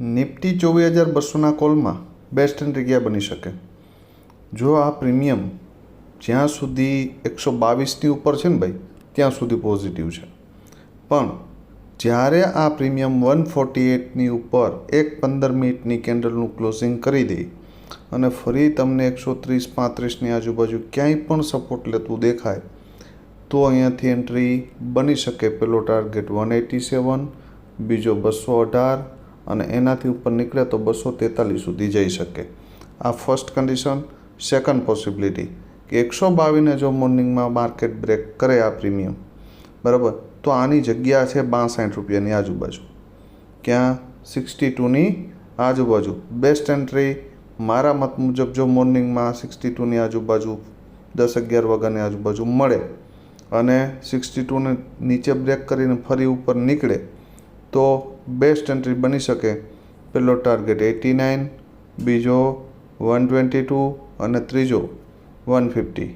Nifty 24,200ના કોલમાં best entry ક્યાં બની શકે? જો આ પ્રીમિયમ જ્યાં સુધી 122ની ઉપર છે ને ભાઈ, ત્યાં સુધી પોઝિટિવ છે, પણ જ્યારે આ પ્રીમિયમ 148ની ઉપર એક 15 મિનિટની કેન્ડલનું ક્લોઝિંગ કરી દે અને ફરી તમને 130-35ની આજુબાજુ ક્યાંય પણ સપોર્ટ લેતું દેખાય તો અહીંયાથી એન્ટ્રી બની શકે. પેલો ટાર્ગેટ 187, બીજો 218 અને એનાથી ઉપર નીકળે તો 243 સુધી જઈ શકે. આ ફર્સ્ટ કન્ડિશન. સેકન્ડ પોસિબિલિટી કે 122ને જો મોર્નિંગમાં માર્કેટ બ્રેક કરે આ પ્રીમિયમ, બરાબર, તો આની જગ્યા છે 62 રૂપિયાની આજુબાજુ, ક્યાં 62ની આજુબાજુ. બેસ્ટ એન્ટ્રી મારા મત મુજબ જો મોર્નિંગમાં 62ની આજુબાજુ 10-11 વાગ્યાની આજુબાજુ મળે અને 62ને નીચે બ્રેક કરીને ફરી ઉપર નીકળે તો બેસ્ટ એન્ટ્રી બની શકે. પહેલો ટાર્ગેટ 89, બીજો 122 અને ત્રીજો 150.